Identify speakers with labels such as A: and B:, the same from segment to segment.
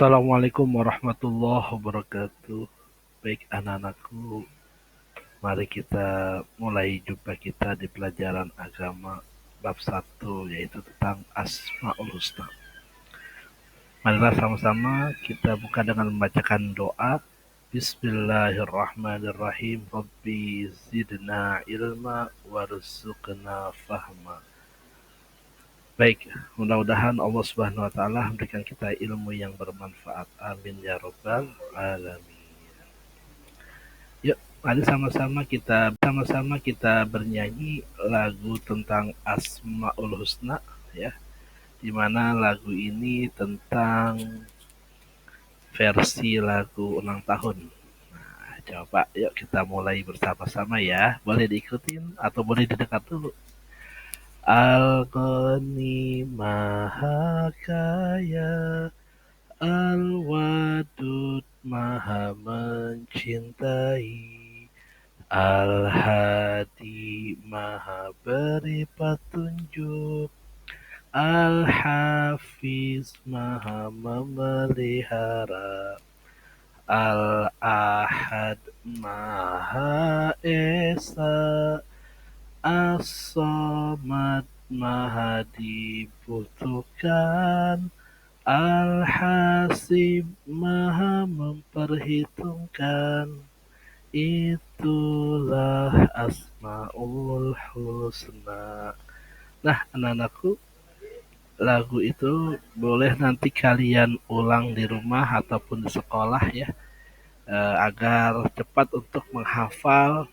A: Assalamualaikum warahmatullahi wabarakatuh. Baik anak-anakku, mari kita mulai jumpa kita di pelajaran agama bab 1 yaitu tentang Asmaul Husna. Marilah sama-sama kita buka dengan membacakan doa. Bismillahirrahmanirrahim. Rabbi zidna ilma warzuqna fahma. Baik, mudah-mudahan Allah Subhanahu wa taala memberikan kita ilmu yang bermanfaat. Amin ya rabbal alamin. Yuk, mari sama-sama kita bernyanyi lagu tentang Asmaul Husna ya. Di mana lagu ini tentang versi lagu ulang tahun. Nah, coba yuk kita mulai bersama-sama ya. Boleh diikutin atau boleh didengar dulu. Al-Ghani Maha Kaya, Al-Wadud Maha Mencintai, Al-Hadi Maha Beri Petunjuk, Al-Hafiz Maha Memelihara, Al-Ahad Maha Esa, As-Samad Maha dibutuhkan, Al-Hasib Maha memperhitungkan. Itulah Asmaul Husna. Nah, anak-anakku, lagu itu boleh nanti kalian ulang di rumah ataupun di sekolah ya, agar cepat untuk menghafal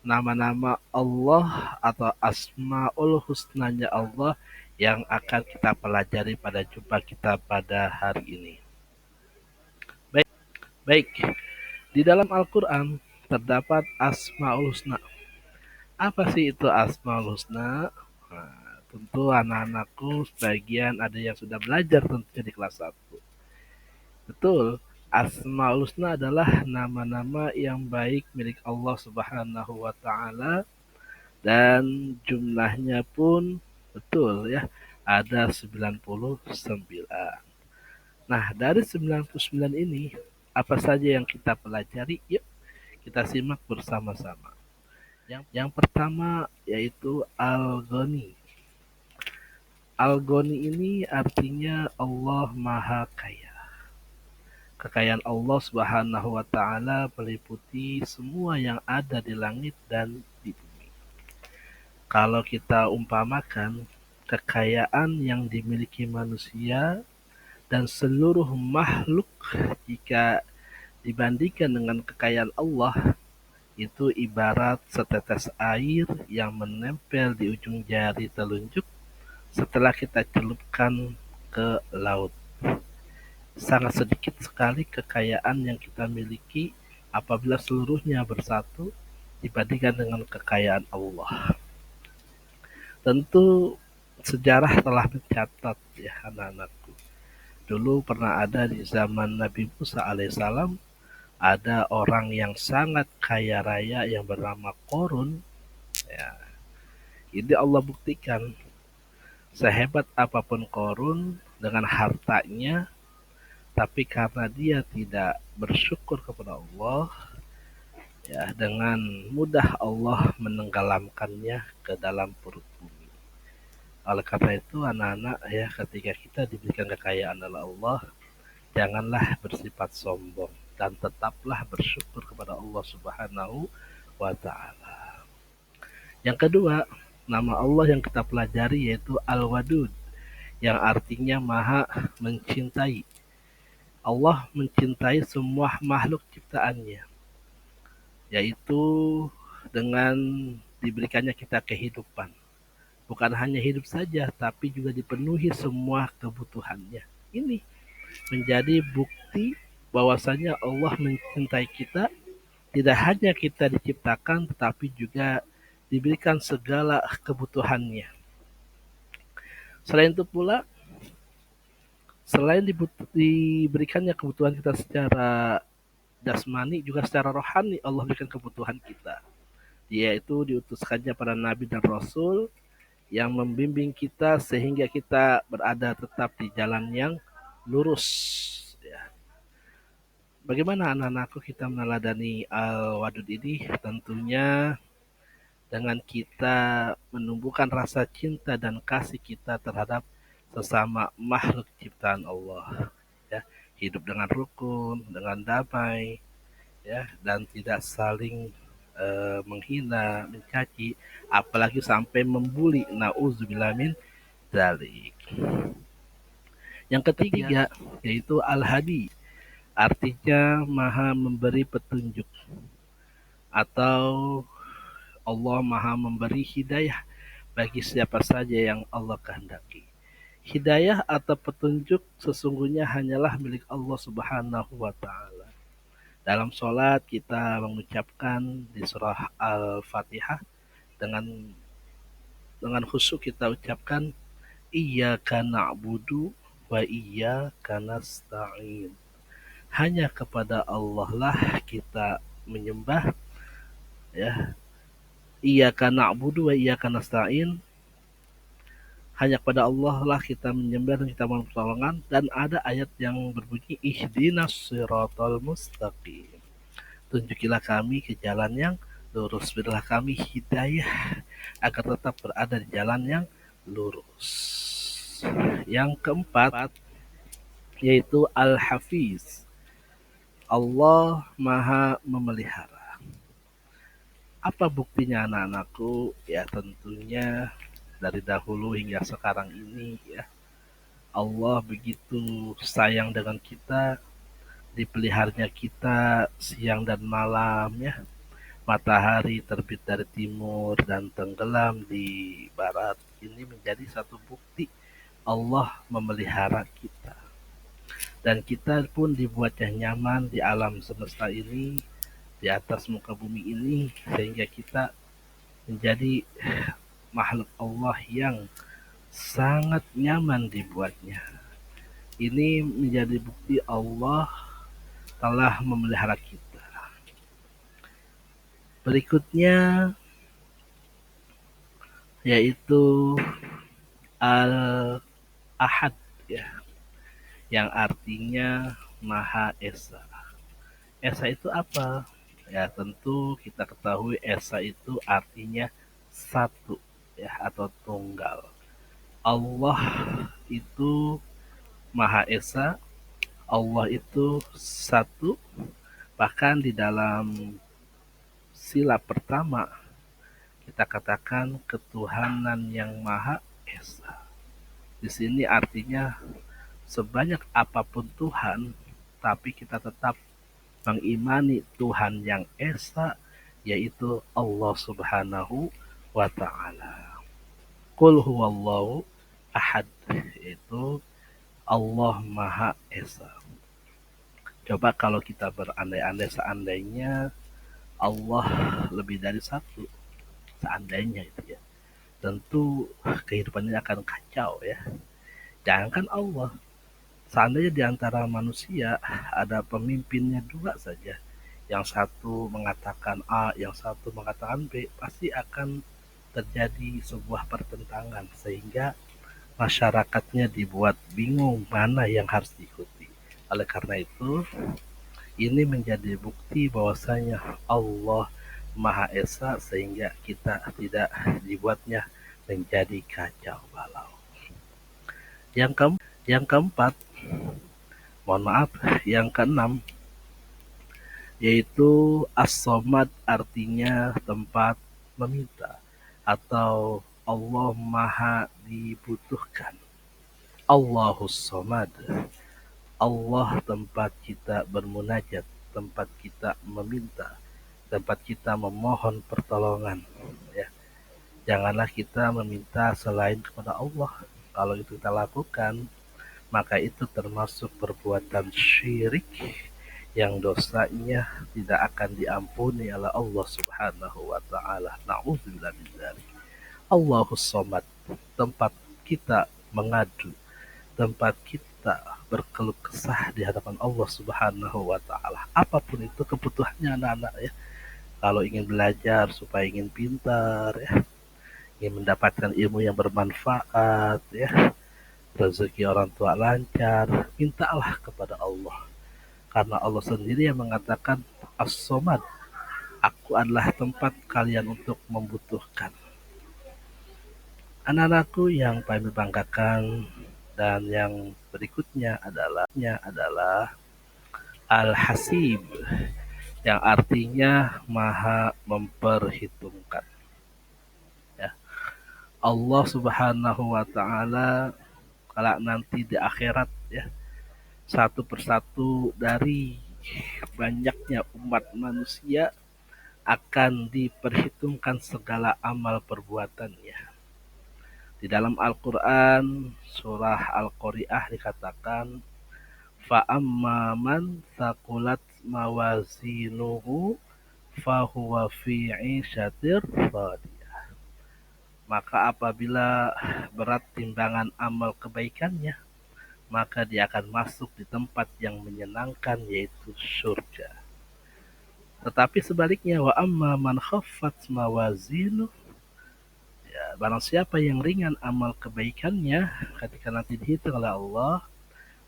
A: nama-nama Allah atau Asmaul Husnanya Allah yang akan kita pelajari pada jumpa kita pada hari ini. Baik, di dalam Al-Quran terdapat Asmaul Husna. Apa sih itu Asmaul Husna? Nah, tentu anak-anakku sebagian ada yang sudah belajar tentunya di kelas 1. Betul, Asmaul Husna adalah nama-nama yang baik milik Allah Subhanahu wa taala dan jumlahnya pun betul ya, ada 99. Nah, dari 99 ini apa saja yang kita pelajari? Yuk kita simak bersama-sama. Yang pertama yaitu Al-Ghani. Al-Ghani ini artinya Allah Maha Kaya. Kekayaan Allah Subhanahu wa taala meliputi semua yang ada di langit dan di bumi. Kalau kita umpamakan kekayaan yang dimiliki manusia dan seluruh makhluk jika dibandingkan dengan kekayaan Allah, itu ibarat setetes air yang menempel di ujung jari telunjuk setelah kita celupkan ke laut. Sangat sedikit sekali kekayaan yang kita miliki apabila seluruhnya bersatu dibandingkan dengan kekayaan Allah. Tentu sejarah telah mencatat ya anak-anakku. Dulu pernah ada di zaman Nabi Musa alaihissalam, ada orang yang sangat kaya raya yang bernama Korun. Ya, ini Allah buktikan sehebat apapun Korun dengan hartanya, tapi karena dia tidak bersyukur kepada Allah, ya dengan mudah Allah menenggelamkannya ke dalam perut bumi. Oleh karena itu anak-anak ya, ketika kita diberikan kekayaan oleh Allah, janganlah bersifat sombong dan tetaplah bersyukur kepada Allah Subhanahu wa taala. Yang kedua, nama Allah yang kita pelajari yaitu Al-Wadud yang artinya Maha Mencintai. Allah mencintai semua makhluk ciptaannya, yaitu dengan diberikannya kita kehidupan. Bukan hanya hidup saja, tapi juga dipenuhi semua kebutuhannya. Ini menjadi bukti bahwasanya Allah mencintai kita, tidak hanya kita diciptakan, tetapi juga diberikan segala kebutuhannya. Selain itu pula, selain diberikannya kebutuhan kita secara jasmani, juga secara rohani Allah berikan kebutuhan kita, yaitu diutuskannya para nabi dan rasul yang membimbing kita sehingga kita berada tetap di jalan yang lurus ya. Bagaimana anak-anakku kita meneladani Al-Wadud ini? Tentunya dengan kita menumbuhkan rasa cinta dan kasih kita terhadap sesama makhluk ciptaan Allah, ya. Hidup dengan rukun, dengan damai, ya, dan tidak saling menghina, mencaci, apalagi sampai membuli. Nauzubillah min dzalik. Yang ketiga yaitu Al-Hadi, artinya Maha memberi petunjuk atau Allah Maha memberi hidayah bagi siapa saja yang Allah kehendaki. Hidayah atau petunjuk sesungguhnya hanyalah milik Allah Subhanahu wa taala. Dalam sholat kita mengucapkan di surah Al-Fatihah dengan khusyuk kita ucapkan iyyaka na'budu wa iyyaka nasta'in. Hanya kepada Allah lah kita menyembah, ya. Iyyaka na'budu wa iyyaka nasta'in. Hanya kepada Allah lah kita menyembah dan kita mohon pertolongan. Dan ada ayat yang berbunyi ihdinas siratal mustaqim. Tunjukilah kami ke jalan yang lurus. Berilah kami hidayah agar tetap berada di jalan yang lurus. Yang keempat yaitu Al-Hafiz. Allah Maha memelihara. Apa buktinya anak-anakku? Ya tentunya dari dahulu hingga sekarang ini, ya, Allah begitu sayang dengan kita, dipeliharanya kita siang dan malam, ya. Matahari terbit dari timur dan tenggelam di barat. Ini menjadi satu bukti Allah memelihara kita. Dan kita pun dibuatnya nyaman di alam semesta ini, di atas muka bumi ini, sehingga kita menjadi makhluk Allah yang sangat nyaman dibuatnya. Ini menjadi bukti Allah telah memelihara kita. Berikutnya yaitu Al-Ahad, ya, yang artinya Maha Esa. Esa itu apa? Ya tentu kita ketahui Esa itu artinya satu, ya, atau tunggal. Allah itu Maha Esa, Allah itu satu, bahkan di dalam sila pertama kita katakan ketuhanan yang Maha Esa. Di sini artinya sebanyak apapun Tuhan, tapi kita tetap mengimani Tuhan yang Esa, yaitu Allah Subhanahu wa Ta'ala. Qul huwallahu ahad, yaitu Allah Maha Esa. Coba kalau kita berandai-andai seandainya Allah lebih dari satu, seandainya itu, ya, tentu kehidupannya akan kacau, ya. Jangankan Allah, seandainya di antara manusia ada pemimpinnya dua saja, yang satu mengatakan A, yang satu mengatakan B, pasti akan terjadi sebuah pertentangan sehingga masyarakatnya dibuat bingung mana yang harus diikuti. Oleh karena itu, ini menjadi bukti bahwasanya Allah Maha Esa sehingga kita tidak dibuatnya menjadi kacau balau. Yang keempat, mohon maaf, yang keenam yaitu As-Somad, artinya tempat meminta atau Allah Maha dibutuhkan. Allahus Somad, Allah tempat kita bermunajat, tempat kita meminta, tempat kita memohon pertolongan, ya. Janganlah kita meminta selain kepada Allah. Kalau itu kita lakukan, maka itu termasuk perbuatan syirik yang dosanya tidak akan diampuni oleh Allah Subhanahu wa Ta'ala. Na'udzubillah min dzalik. Allahus Somad, tempat kita mengadu, tempat kita berkeluh kesah di hadapan Allah Subhanahu wa Ta'ala. Apapun itu kebutuhannya anak-anak, ya. Kalau ingin belajar supaya ingin pintar, ya, ingin mendapatkan ilmu yang bermanfaat, ya, rezeki orang tua lancar, mintalah kepada Allah. Karena Allah sendiri yang mengatakan As-Somad, aku adalah tempat kalian untuk membutuhkan. Anak-anakku yang paling membanggakan dan yang berikutnya adalah Al-Hasib, yang artinya maha memperhitungkan. Ya. Allah Subhanahu wa taala kalau nanti di akhirat, ya, satu persatu dari banyaknya umat manusia akan diperhitungkan segala amal perbuatannya. Di dalam Al-Quran, surah Al-Qari'ah dikatakan, fa'amma man thaqulat mawazinuhu fahuwa fi 'ishatir radiyah. Maka apabila berat timbangan amal kebaikannya, maka dia akan masuk di tempat yang menyenangkan, yaitu surga. Tetapi sebaliknya, wa amma man khaffat mawazinu, ya, barang siapa yang ringan amal kebaikannya, ketika nanti dihitung oleh Allah,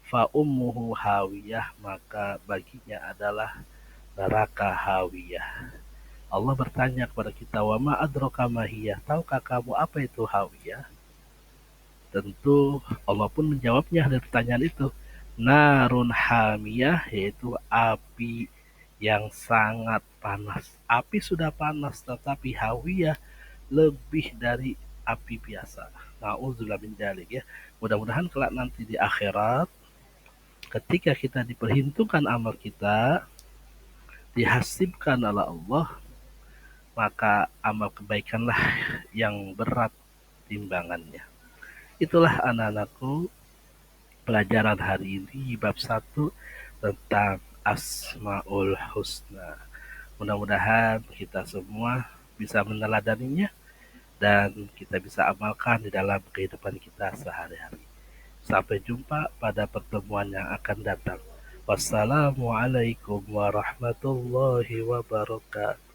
A: fa ummuhu hawiyah, maka baginya adalah neraka hawiyah. Allah bertanya kepada kita, wa ma adraka mahiyah, tahukah kamu apa itu hawiyah? Tentu Allah pun menjawabnya dari pertanyaan itu, narun hamiyah, yaitu api yang sangat panas. Api sudah panas, tetapi hawiyah lebih dari api biasa. Nauzubillah min dzalik, ya. Mudah-mudahan kelak nanti di akhirat, ketika kita diperhitungkan amal kita, dihasibkan oleh Allah, maka amal kebaikanlah yang berat timbangannya. Itulah anak-anakku pelajaran hari ini, bab 1 tentang Asmaul Husna. Mudah-mudahan kita semua bisa meneladaninya dan kita bisa amalkan di dalam kehidupan kita sehari-hari. Sampai jumpa pada pertemuan yang akan datang. Wassalamualaikum warahmatullahi wabarakatuh.